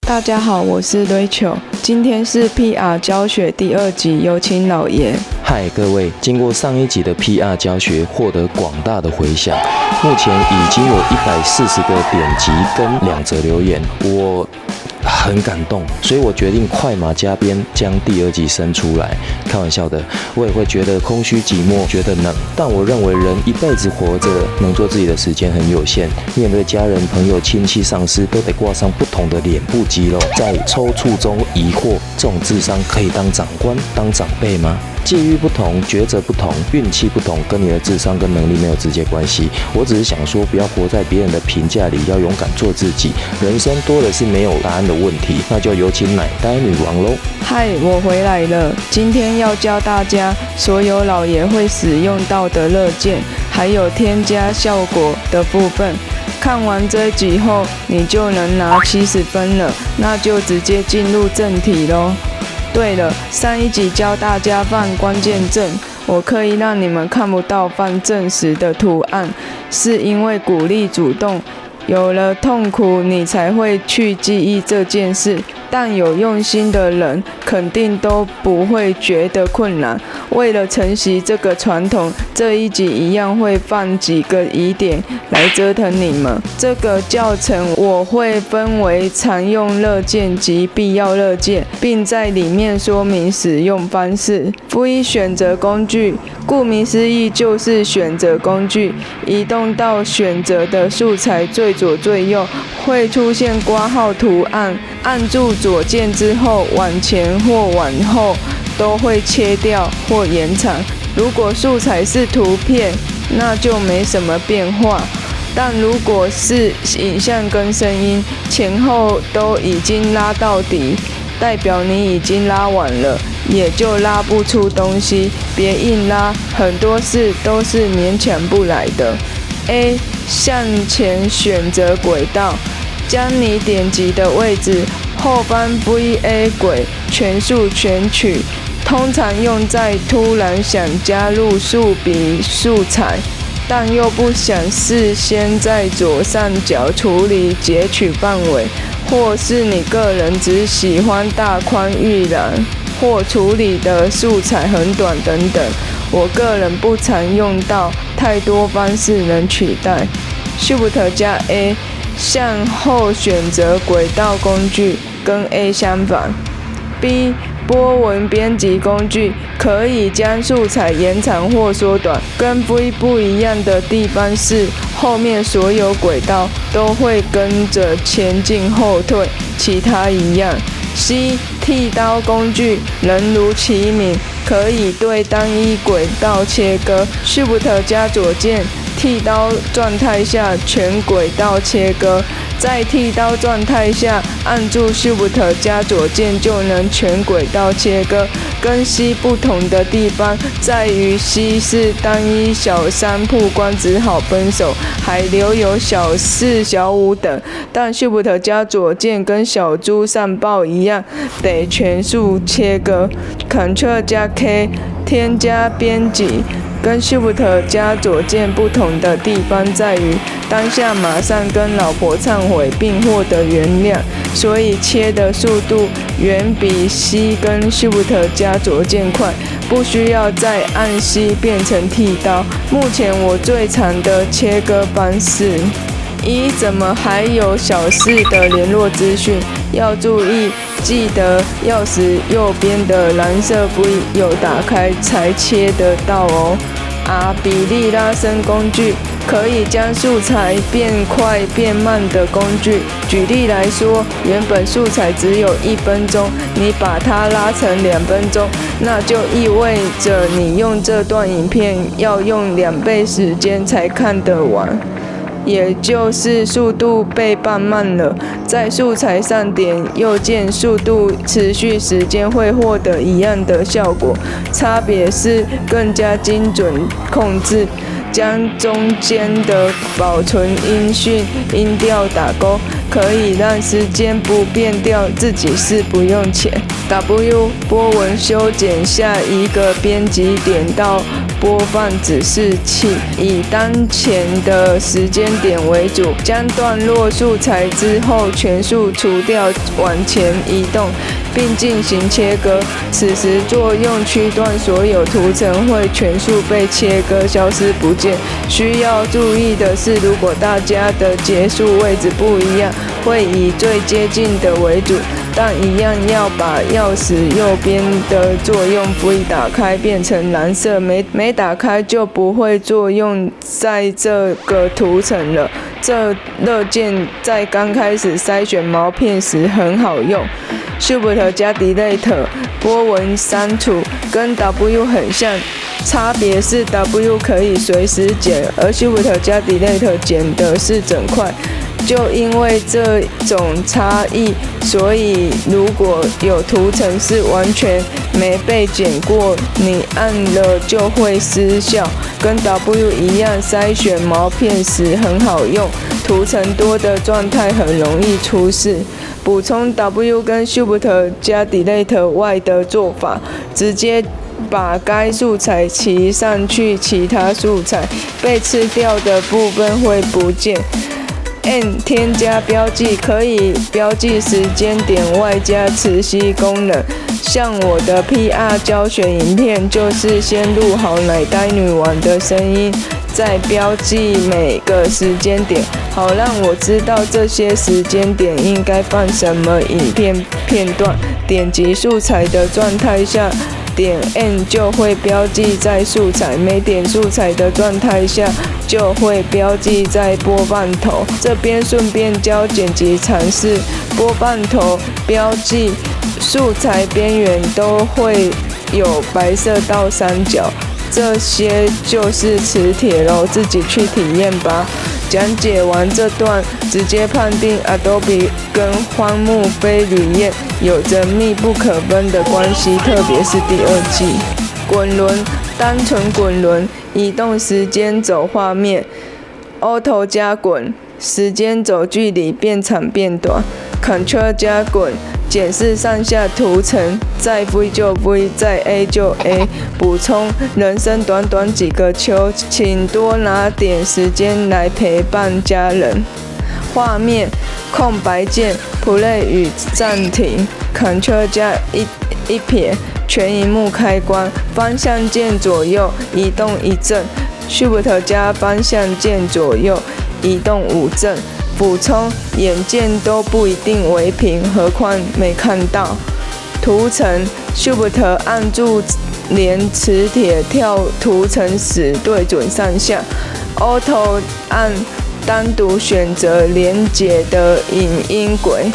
大家好，我是 Rachel， 今天是 PR 教学第2集，有请老爷。嗨，各位，经过上一集的 PR 教学，获得广大的回响，目前已经有140个点击跟2则留言，我很感动，所以我决定快马加鞭将第2集生出来。开玩笑的，我也会觉得空虚寂寞，觉得冷，但我认为人一辈子活着，能做自己的时间很有限，面对家人、朋友、亲戚、上司，都得挂上不同的脸部肌肉。在抽搐中疑惑，这种智商可以当长官、当长辈吗？际遇不同，抉择不同，运气不同，跟你的智商跟能力没有直接关系。我只是想说，不要活在别人的评价里，要勇敢做自己。人生多的是没有答案的问题，那就有请奶呆女王喽。嗨，我回来了。今天要教大家所有老爷会使用到的热键，还有添加效果的部分。看完这一集后，你就能拿70分了，那就直接进入正题咯。对了，上一集教大家放关键字，我刻意让你们看不到放正时的图案，是因为鼓励主动。有了痛苦，你才会去记忆这件事。但有用心的人，肯定都不会觉得困难。为了承袭这个传统，这一集一样会放几个疑点来折腾你们。这个教程我会分为常用热键及必要热键，并在里面说明使用方式。V 选择工具，顾名思义就是选择工具。移动到选择的素材最左最右，会出现括号图案，按住左键之后，往前或往后都会切掉或延长。如果素材是图片，那就没什么变化。但如果是影像跟声音，前后都已经拉到底，代表你已经拉完了，也就拉不出东西。别硬拉，很多事都是勉强不来的。A. 向前选择轨道，将你点击的位置后方 VA 轨全数选取，通常用在突然想加入数笔素材，但又不想事先在左上角处理截取范围，或是你个人只喜欢大宽预览，或处理的素材很短等等。我个人不常用到，太多方式能取代。Shift 加 A 向后选择轨道工具，跟 A 相反。B 波纹编辑工具可以将素材延长或缩短，跟 V 不一样的地方是，后面所有轨道都会跟着前进后退，其他一样。C 剃刀工具人如其名，可以对单一轨道切割。Shift 加左键，剃刀状态下全轨道切割，在剃刀状态下按住 Shift 加左键就能全轨道切割。跟 C 不同的地方在于 C 是单一小3曝光只好分手，还留有小4、小5等，但 Shift 加左键跟小猪上报一样，得全数切割。Ctrl 加 K 添加编辑。跟 Shift 加左键不同的地方在于，当下马上跟老婆忏悔并获得原谅，所以切的速度远比 C 跟 Shift 加左键快，不需要再按 C 变成剃刀。目前我最常的切割方式。怎么还有小4的联络资讯？要注意，记得钥匙右边的蓝色 V 有打开才切得到哦。比例拉伸工具可以将素材变快变慢的工具。举例来说，原本素材只有1分钟，你把它拉成2分钟，那就意味着你用这段影片要用2倍时间才看得完。也就是速度被半慢了。在素材上点右键，速度持续时间会获得一样的效果，差别是更加精准控制。将中间的保存音讯音调打勾，可以让时间不变调，自己是不用钱。W 波纹修剪下一个编辑点到播放指示器，以当前的时间点为主，将段落素材之后全数除掉，往前移动，并进行切割。此时作用区段所有图层会全数被切割，消失不见。需要注意的是，如果大家的结束位置不一样，会以最接近的为主，但一样要把钥匙右边的作用V打开变成蓝色，没打开就不会作用在这个图层了。这乐键在刚开始筛选毛片时很好用。Shift 加 Delete 波纹删除，跟 W 很像，差别是 W 可以随时剪，而 Shift 加 Delete 剪的是整块。就因为这种差异，所以如果有图层是完全没被剪过，你按了就会失效。跟 W 一样，筛选毛片时很好用，图层多的状态很容易出事。补充 W 跟 Shift 加 Delete 外的做法，直接把该素材骑上去，其他素材被吃掉的部分会不见。N 添加标记，可以标记时间点外加磁吸功能。像我的 PR 教学影片，就是先录好奶呆女王的声音，再标记每个时间点，好让我知道这些时间点应该放什么影片片段。点击素材的状态下，点 N 就会标记在素材，没点素材的状态下就会标记在播放头。这边顺便教剪辑常识，播放头标记素材边缘都会有白色倒三角，这些就是磁铁咯，自己去体验吧。讲解完这段，直接判定 Adobe 跟荒木飞吕彦有着密不可分的关系，特别是第二季。滚轮，单纯滚轮，移动时间走画面 ，Auto 加滚，时间走距离变长变短 ，Ctrl 加滚。检视上下图层，再 V 就 V， 再 A 就 A。补充：人生短短几个秋，请多拿点时间来陪伴家人。画面空白键 Play 与暂停 ，Ctrl 加一撇，全萤幕开关。方向键左右移动一阵 ，Shift 加方向键左右移动5阵。补充：眼见都不一定为凭，何况没看到。图层 Shift 按住连磁铁跳图层时对准上下 ，Auto 按单独选择连结的影音轨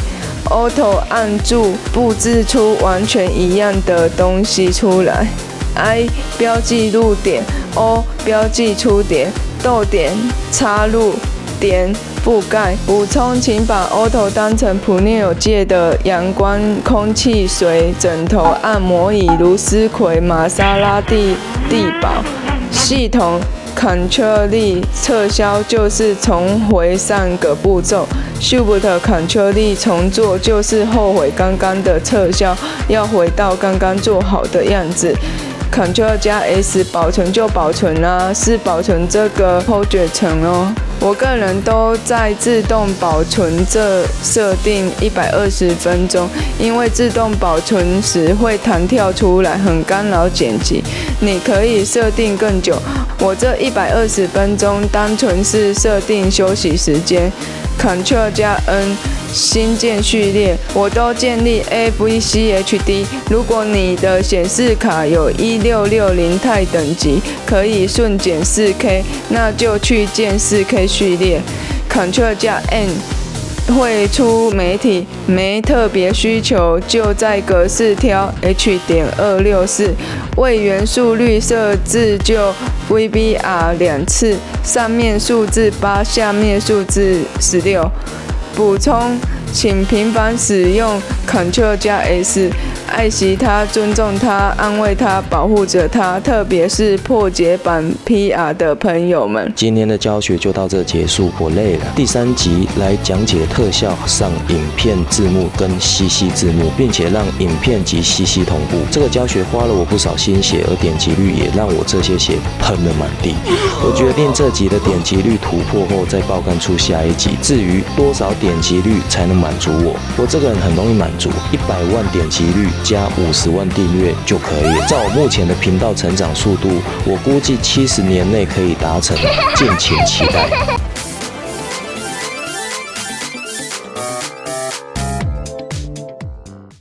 ，Auto 按住布置出完全一样的东西出来。I 标记入点 ，O 标记出点，逗点插入点。覆盖补充，请把 Auto 当成普涅界的阳光、空气、水、枕头、按摩椅、芦丝葵、玛莎拉蒂地堡。系统 Ctrl 撤销就是重回上个步骤 ，Shift Ctrl 重做就是后悔刚刚的撤销，要回到刚刚做好的样子。Ctrl 加 S 保存就保存啦，是保存这个 project 层哦。我个人都在自动保存这设定120分钟，因为自动保存时会弹跳出来，很干扰剪辑。你可以设定更久，我这120分钟单纯是设定休息时间。Ctrl 加 N 新建序列，我都建立 AVCHD。如果你的显示卡有1660钛等级，可以顺剪 4K， 那就去建 4K 序列。Ctrl 加 N 会出媒体，没特别需求就在格式挑 H.264， 位元速率设置就 VBR 2次，上面数字8，下面数字16。补充请频繁使用 Ctrl+S， 爱惜它，尊重它，安慰它，保护着它，特别是破解版 PR 的朋友们。今天的教学就到这结束，我累了。第3集来讲解特效上影片字幕跟 CC 字幕，并且让影片及 CC 同步。这个教学花了我不少心血，而点击率也让我这些血喷了满地。我决定这集的点击率突破后再爆肝出下一集。至于多少点击率才能满足我这个人很容易满足，100万点击率加50万订阅就可以了。照我目前的频道成长速度，我估计70年内可以达成，敬请期待。